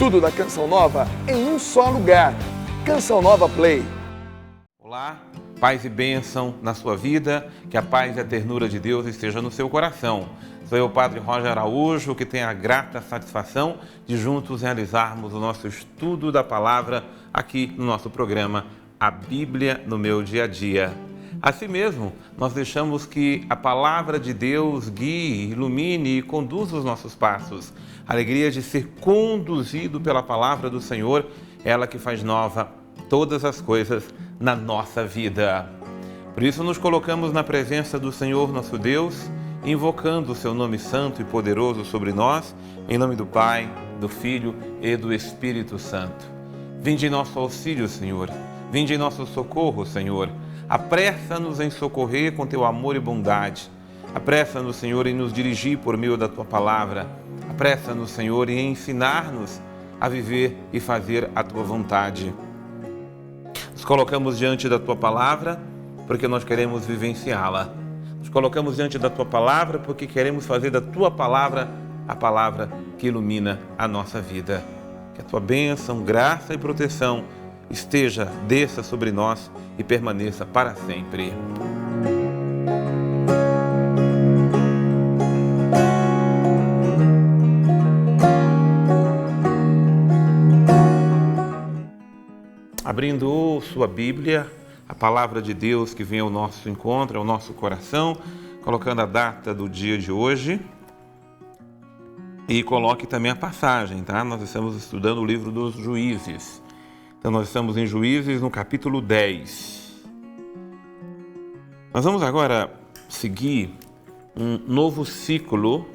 Tudo da Canção Nova em um só lugar. Canção Nova Play. Olá, paz e bênção na sua vida, que a paz e a ternura de Deus esteja no seu coração. Sou eu, Padre Roger Araújo, que tenho a grata satisfação de juntos realizarmos o nosso estudo da palavra aqui no nosso programa A Bíblia no Meu Dia a Dia. Assim mesmo, nós deixamos que a palavra de Deus guie, ilumine e conduza os nossos passos. A alegria de ser conduzido pela palavra do Senhor, ela que faz nova todas as coisas na nossa vida. Por isso nos colocamos na presença do Senhor nosso Deus, invocando o seu nome santo e poderoso sobre nós, em nome do Pai, do Filho e do Espírito Santo. Vinde em nosso auxílio, Senhor. Vinde em nosso socorro, Senhor. Apressa-nos em socorrer com teu amor e bondade. Apressa-nos, Senhor, em nos dirigir por meio da tua palavra. Apressa-nos, Senhor, em ensinar-nos a viver e fazer a tua vontade. Nos colocamos diante da tua palavra porque nós queremos vivenciá-la. Nos colocamos diante da tua palavra porque queremos fazer da tua palavra a palavra que ilumina a nossa vida. Que a tua bênção, graça e proteção desça sobre nós e permaneça para sempre. Abrindo sua Bíblia, a palavra de Deus que vem ao nosso encontro, ao nosso coração, colocando a data do dia de hoje e coloque também a passagem, tá? Nós estamos estudando o livro dos Juízes. Então nós estamos em Juízes no capítulo 10. Nós vamos agora seguir um novo ciclo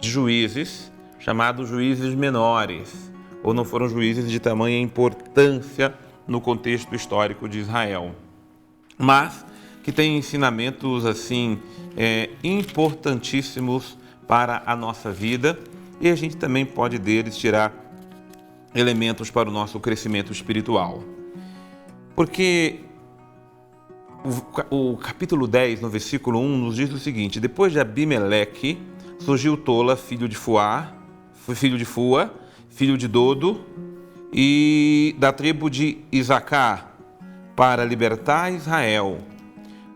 de juízes chamado Juízes Menores, ou não foram juízes de tamanha importância no contexto histórico de Israel, mas que tem ensinamentos assim importantíssimos para a nossa vida, e a gente também pode deles tirar elementos para o nosso crescimento espiritual. Porque o capítulo 10, no versículo 1, nos diz o seguinte: depois de Abimeleque, surgiu Tola, filho de Fua, filho de Dodo, e da tribo de Isacar, para libertar Israel.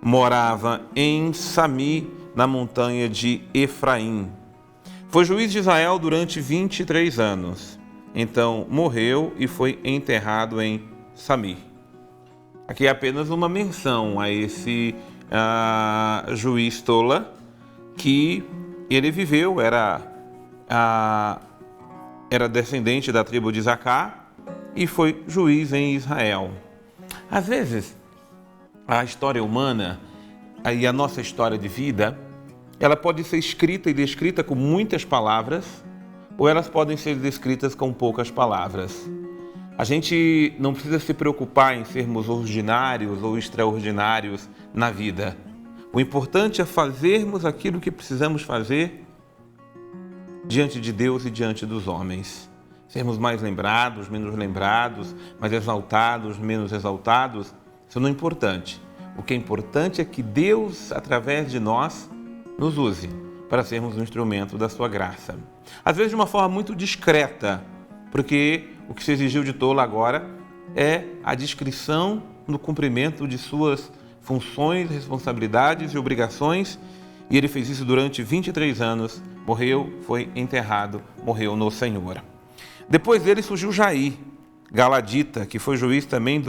Morava em Sami, na montanha de Efraim. Foi juiz de Israel durante 23 anos. Então morreu e foi enterrado em Sami. Aqui é apenas uma menção a esse juiz Tola, que ele viveu, era descendente da tribo de Isacar e foi juiz em Israel. Às vezes, a história humana e a nossa história de vida, ela pode ser escrita e descrita com muitas palavras, ou elas podem ser descritas com poucas palavras. A gente não precisa se preocupar em sermos ordinários ou extraordinários na vida. O importante é fazermos aquilo que precisamos fazer diante de Deus e diante dos homens. Sermos mais lembrados, menos lembrados, mais exaltados, menos exaltados, isso não é importante. O que é importante é que Deus, através de nós, nos use para sermos um instrumento da sua graça. Às vezes de uma forma muito discreta, porque o que se exigiu de Tola agora é a descrição no cumprimento de suas funções, responsabilidades e obrigações, e ele fez isso durante 23 anos, morreu, foi enterrado, morreu no Senhor. Depois dele surgiu Jair, galadita, que foi juiz também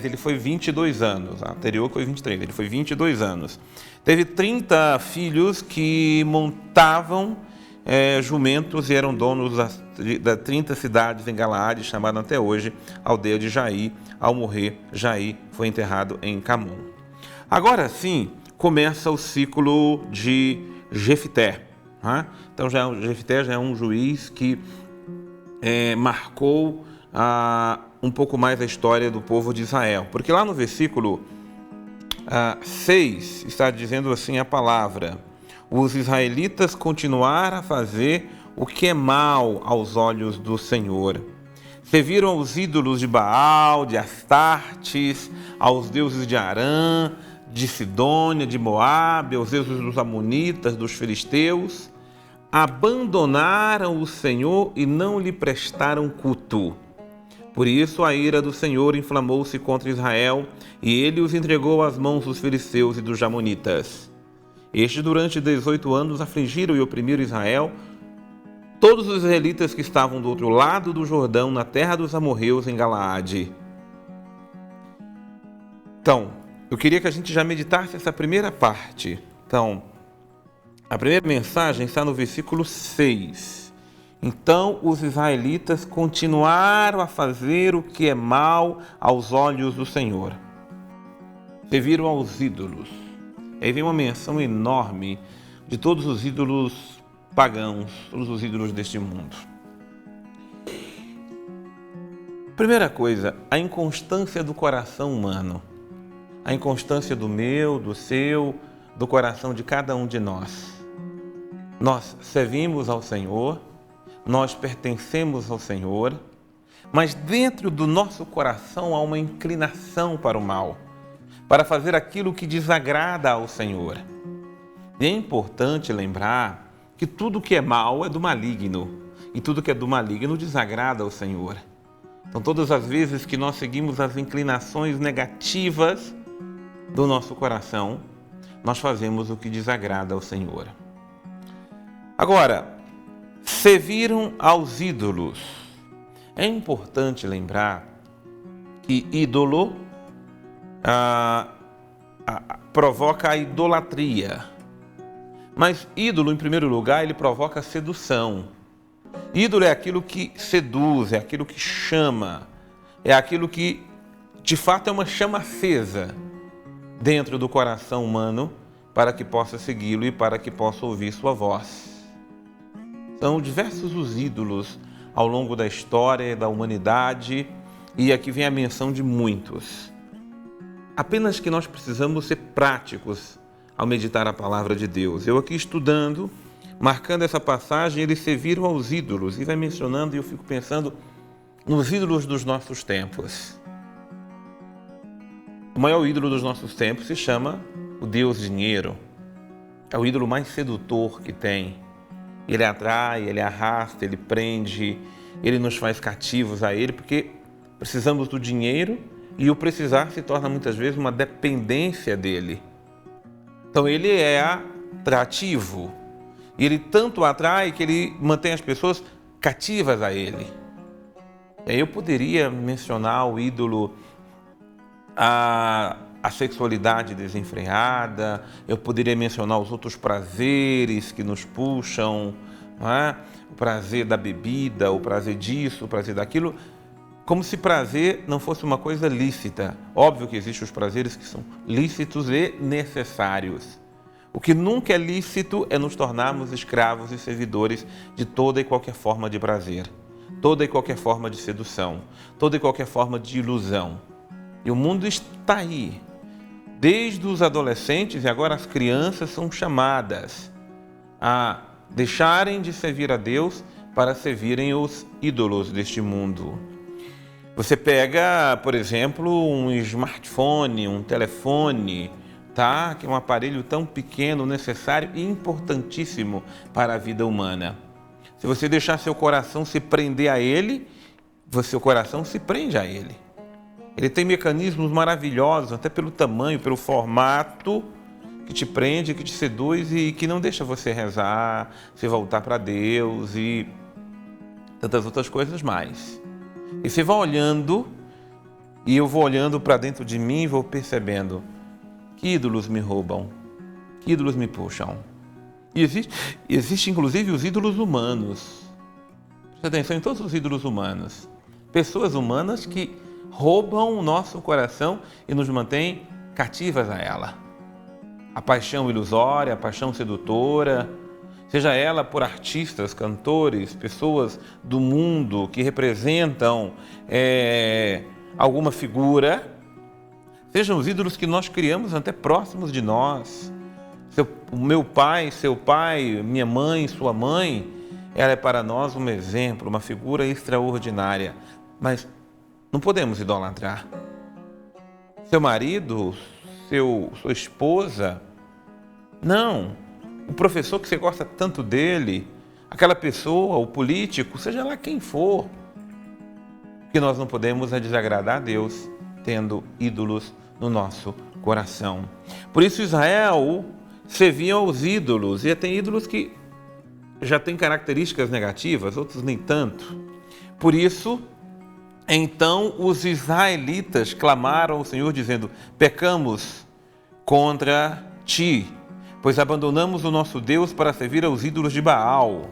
ele foi 22 anos, a anterior foi 23, ele foi 22 anos. Teve 30 filhos que montavam jumentos e eram donos das 30 cidades em Galaade, chamada até hoje aldeia de Jair. Ao morrer, Jair foi enterrado em Camon. Agora sim, começa o ciclo de Jefté. Então Jefté já é um juiz que marcou um pouco mais a história do povo de Israel. Porque lá no versículo 6 está dizendo assim a palavra: os israelitas continuaram a fazer o que é mal aos olhos do Senhor. Serviram aos ídolos de Baal, de Astartes, aos deuses de Arã, de Sidônia, de Moabe, aos deuses dos Amonitas, dos Filisteus. abandonaram o Senhor e não lhe prestaram culto. Por isso a ira do Senhor inflamou-se contra Israel, e ele os entregou às mãos dos filisteus e dos jamonitas. Estes, durante 18 anos, afligiram e oprimiram Israel, todos os israelitas que estavam do outro lado do Jordão, na terra dos amorreus, em Galaade. Então, eu queria que a gente já meditasse essa primeira parte. Então, a primeira mensagem está no versículo 6. Então os israelitas continuaram a fazer o que é mal aos olhos do Senhor. Serviram aos ídolos. Aí vem uma menção enorme de todos os ídolos pagãos, todos os ídolos deste mundo. Primeira coisa, a inconstância do coração humano. A inconstância do meu, do seu, do coração de cada um de nós. Nós servimos ao Senhor, nós pertencemos ao Senhor, mas dentro do nosso coração há uma inclinação para o mal, para fazer aquilo que desagrada ao Senhor. E é importante lembrar que tudo que é mal é do maligno, e tudo que é do maligno desagrada ao Senhor. Então, todas as vezes que nós seguimos as inclinações negativas do nosso coração, nós fazemos o que desagrada ao Senhor. Agora, serviram aos ídolos. É importante lembrar que ídolo provoca a idolatria. Mas ídolo, em primeiro lugar, ele provoca sedução. Ídolo é aquilo que seduz, é aquilo que chama, é aquilo que, de fato, é uma chama acesa dentro do coração humano para que possa segui-lo e para que possa ouvir sua voz. São diversos os ídolos ao longo da história da humanidade, e aqui vem a menção de muitos. Apenas que nós precisamos ser práticos ao meditar a palavra de Deus. Eu aqui estudando, marcando essa passagem, eles serviram aos ídolos, e vai mencionando, e eu fico pensando nos ídolos dos nossos tempos. O maior ídolo dos nossos tempos se chama o Deus Dinheiro. É o ídolo mais sedutor que tem. Ele atrai, ele arrasta, ele prende, ele nos faz cativos a ele, porque precisamos do dinheiro, e o precisar se torna muitas vezes uma dependência dele. Então ele é atrativo, e ele tanto atrai que ele mantém as pessoas cativas a ele. Eu poderia mencionar o ídolo, a sexualidade desenfreada, eu poderia mencionar os outros prazeres que nos puxam, não é? O prazer da bebida, o prazer disso, o prazer daquilo, como se prazer não fosse uma coisa lícita. Óbvio que existem os prazeres que são lícitos e necessários. O que nunca é lícito é nos tornarmos escravos e servidores de toda e qualquer forma de prazer, toda e qualquer forma de sedução, toda e qualquer forma de ilusão. E o mundo está aí. Desde os adolescentes e agora as crianças são chamadas a deixarem de servir a Deus para servirem os ídolos deste mundo. Você pega, por exemplo, um smartphone, um telefone, tá? Que é um aparelho tão pequeno, necessário e importantíssimo para a vida humana. Se você deixar seu coração se prender a ele, seu coração se prende a ele. Ele tem mecanismos maravilhosos, até pelo tamanho, pelo formato, que te prende, que te seduz e que não deixa você rezar, se voltar para Deus e tantas outras coisas mais. E você vai olhando, e eu vou olhando para dentro de mim e vou percebendo que ídolos me roubam, que ídolos me puxam. E existe inclusive os ídolos humanos. Presta atenção em todos os ídolos humanos. Pessoas humanas que roubam o nosso coração e nos mantêm cativas a ela. A paixão ilusória, a paixão sedutora, seja ela por artistas, cantores, pessoas do mundo que representam alguma figura, sejam os ídolos que nós criamos até próximos de nós. O meu pai, seu pai, minha mãe, sua mãe, ela é para nós um exemplo, uma figura extraordinária, mas não podemos idolatrar. Seu marido, sua esposa, não. O professor que você gosta tanto dele, aquela pessoa, o político, seja lá quem for. O que nós não podemos é desagradar a Deus tendo ídolos no nosso coração. Por isso Israel servia aos ídolos, e tem ídolos que já têm características negativas, outros nem tanto. Por isso, então os israelitas clamaram ao Senhor dizendo: pecamos contra ti, pois abandonamos o nosso Deus para servir aos ídolos de Baal.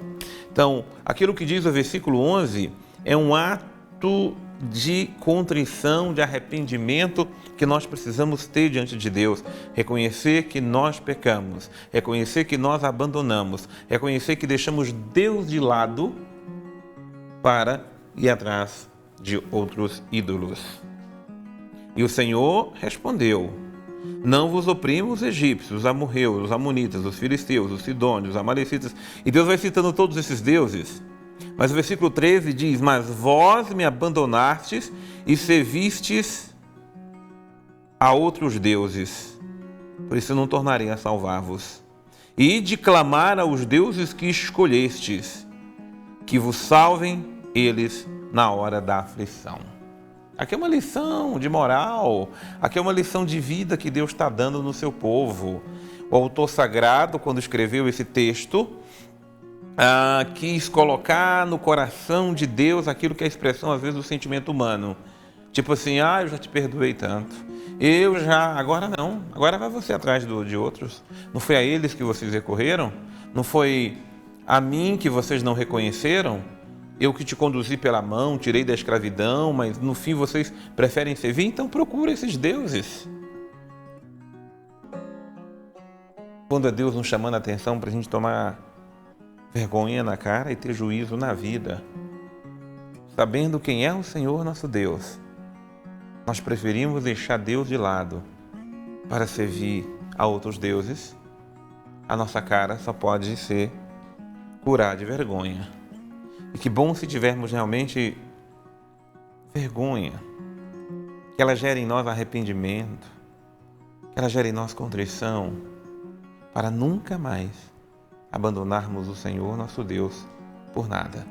Então, aquilo que diz o versículo 11 é um ato de contrição, de arrependimento que nós precisamos ter diante de Deus. Reconhecer que nós pecamos, reconhecer que nós abandonamos, reconhecer que deixamos Deus de lado para ir atrás de outros ídolos. E o Senhor respondeu: não vos oprimo os egípcios, os amorreus, os amonitas, os filisteus, os sidônios, os amalecitas. E Deus vai citando todos esses deuses. Mas o versículo 13 diz: mas vós me abandonastes e servistes a outros deuses, por isso eu não tornarei a salvar-vos. E de clamar aos deuses que escolhestes, que vos salvem eles na hora da aflição. Aqui é uma lição de moral, aqui é uma lição de vida que Deus está dando no seu povo. O autor sagrado, quando escreveu esse texto, quis colocar no coração de Deus aquilo que é a expressão, às vezes, do sentimento humano. Tipo assim: eu já te perdoei tanto, agora não, agora vai você atrás de outros. Não foi a eles que vocês recorreram? Não foi a mim que vocês não reconheceram? Eu que te conduzi pela mão, tirei da escravidão, mas no fim vocês preferem servir? Então procura esses deuses. Quando é Deus nos chamando a atenção para a gente tomar vergonha na cara e ter juízo na vida, sabendo quem é o Senhor nosso Deus, nós preferimos deixar Deus de lado para servir a outros deuses. A nossa cara só pode ser curar de vergonha. E que bom se tivermos realmente vergonha, que ela gere em nós arrependimento, que ela gere em nós contrição, para nunca mais abandonarmos o Senhor nosso Deus por nada,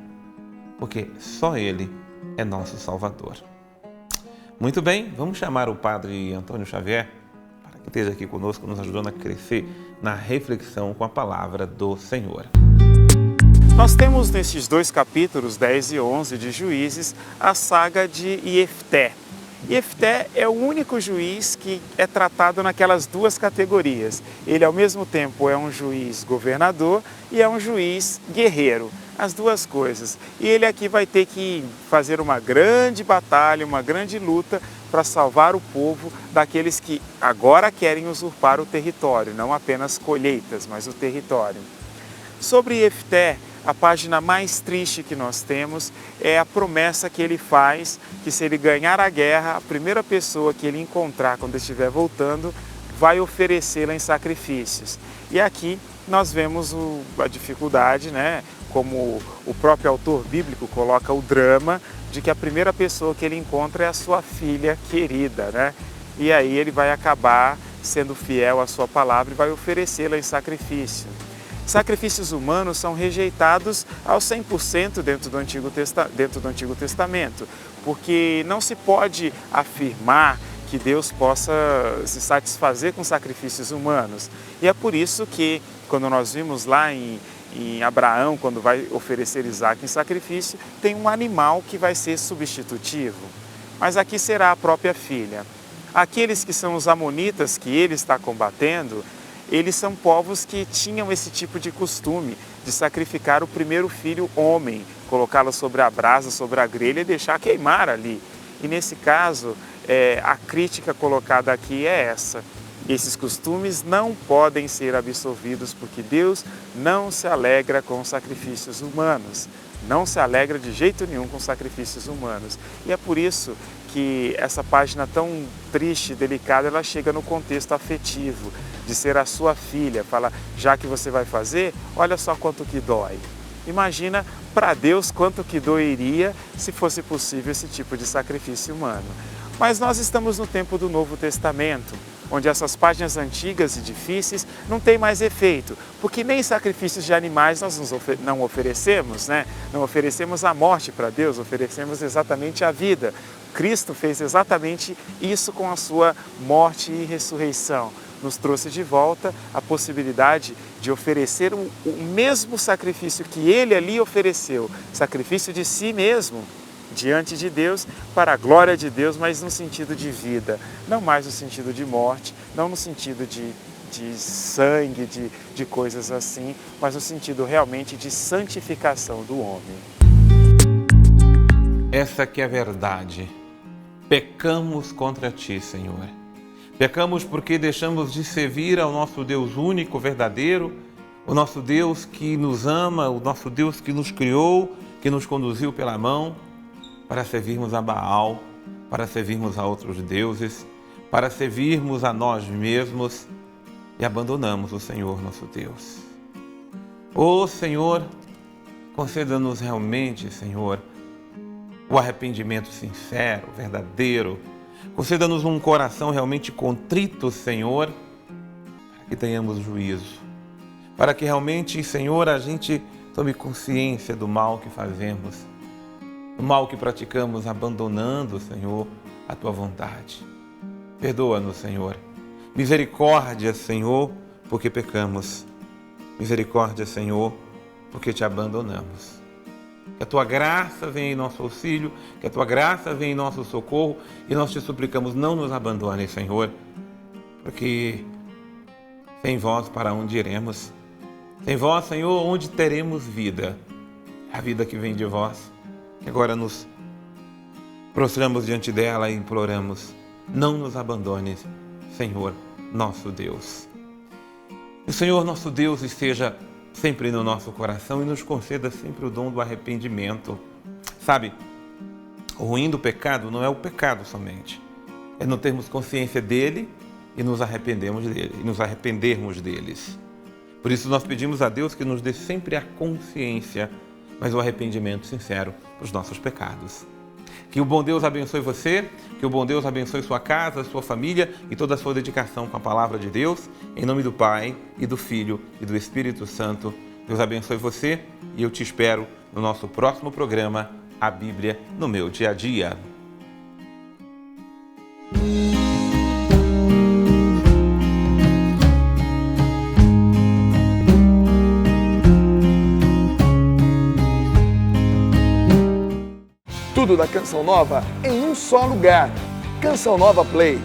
porque só Ele é nosso Salvador. Muito bem, vamos chamar o Padre Antônio Xavier para que esteja aqui conosco, nos ajudando a crescer na reflexão com a palavra do Senhor. Nós temos nesses dois capítulos, 10 e 11 de Juízes, a saga de Jefté. Jefté é o único juiz que é tratado naquelas duas categorias. Ele, ao mesmo tempo, é um juiz governador e é um juiz guerreiro. As duas coisas. E ele aqui vai ter que fazer uma grande batalha, uma grande luta para salvar o povo daqueles que agora querem usurpar o território, não apenas colheitas, mas o território. Sobre Jefté, a página mais triste que nós temos é a promessa que ele faz que, se ele ganhar a guerra, a primeira pessoa que ele encontrar quando estiver voltando vai oferecê-la em sacrifícios. E aqui nós vemos a dificuldade, né? Como o próprio autor bíblico coloca o drama de que a primeira pessoa que ele encontra é a sua filha querida, né? E aí ele vai acabar sendo fiel à sua palavra e vai oferecê-la em sacrifício. Sacrifícios humanos são rejeitados aos 100% dentro do Antigo Testamento, porque não se pode afirmar que Deus possa se satisfazer com sacrifícios humanos. E é por isso que, quando nós vimos lá em Abraão, quando vai oferecer Isaac em sacrifício, tem um animal que vai ser substitutivo. Mas aqui será a própria filha. Aqueles que são os amonitas que ele está combatendo, eles são povos que tinham esse tipo de costume de sacrificar o primeiro filho homem, colocá-lo sobre a brasa, sobre a grelha e deixar queimar ali. E nesse caso, a crítica colocada aqui é essa: esses costumes não podem ser absolvidos porque Deus não se alegra com sacrifícios humanos, não se alegra de jeito nenhum com sacrifícios humanos. E é por isso que essa página tão triste e delicada, ela chega no contexto afetivo, de ser a sua filha. Fala: já que você vai fazer, olha só quanto que dói. Imagina para Deus quanto que doeria se fosse possível esse tipo de sacrifício humano. Mas nós estamos no tempo do Novo Testamento, onde essas páginas antigas e difíceis não têm mais efeito, porque nem sacrifícios de animais nós não oferecemos, né? Não oferecemos a morte para Deus, oferecemos exatamente a vida. Cristo fez exatamente isso com a sua morte e ressurreição. Nos trouxe de volta a possibilidade de oferecer o mesmo sacrifício que Ele ali ofereceu, sacrifício de si mesmo, diante de Deus, para a glória de Deus, mas no sentido de vida, não mais no sentido de morte, não no sentido de sangue, de coisas assim, mas no sentido realmente de santificação do homem. Essa que é a verdade. Pecamos contra Ti, Senhor. Pecamos porque deixamos de servir ao nosso Deus único, verdadeiro, o nosso Deus que nos ama, o nosso Deus que nos criou, que nos conduziu pela mão, para servirmos a Baal, para servirmos a outros deuses, para servirmos a nós mesmos e abandonamos o Senhor nosso Deus. Ô Senhor, conceda-nos realmente, Senhor, o arrependimento sincero, verdadeiro. Conceda-nos um coração realmente contrito, Senhor, para que tenhamos juízo. Para que realmente, Senhor, a gente tome consciência do mal que fazemos, do mal que praticamos, abandonando, Senhor, a Tua vontade. Perdoa-nos, Senhor. Misericórdia, Senhor, porque pecamos. Misericórdia, Senhor, porque Te abandonamos. Que a Tua graça venha em nosso auxílio, que a Tua graça venha em nosso socorro e nós Te suplicamos, não nos abandone, Senhor, porque sem Vós para onde iremos? Sem Vós, Senhor, onde teremos vida? A vida que vem de Vós, que agora nos prostramos diante dela e imploramos, não nos abandones, Senhor, nosso Deus. O Senhor, nosso Deus, esteja sempre no nosso coração e nos conceda sempre o dom do arrependimento. Sabe, o ruim do pecado não é o pecado somente, é não termos consciência dele e nos arrependermos deles. Por isso nós pedimos a Deus que nos dê sempre a consciência, mas o arrependimento sincero para os nossos pecados. Que o bom Deus abençoe você, que o bom Deus abençoe sua casa, sua família e toda a sua dedicação com a palavra de Deus. Em nome do Pai, e do Filho, e do Espírito Santo. Deus abençoe você e eu te espero no nosso próximo programa, A Bíblia no Meu Dia a Dia. Tudo da Canção Nova em um só lugar. Canção Nova Play.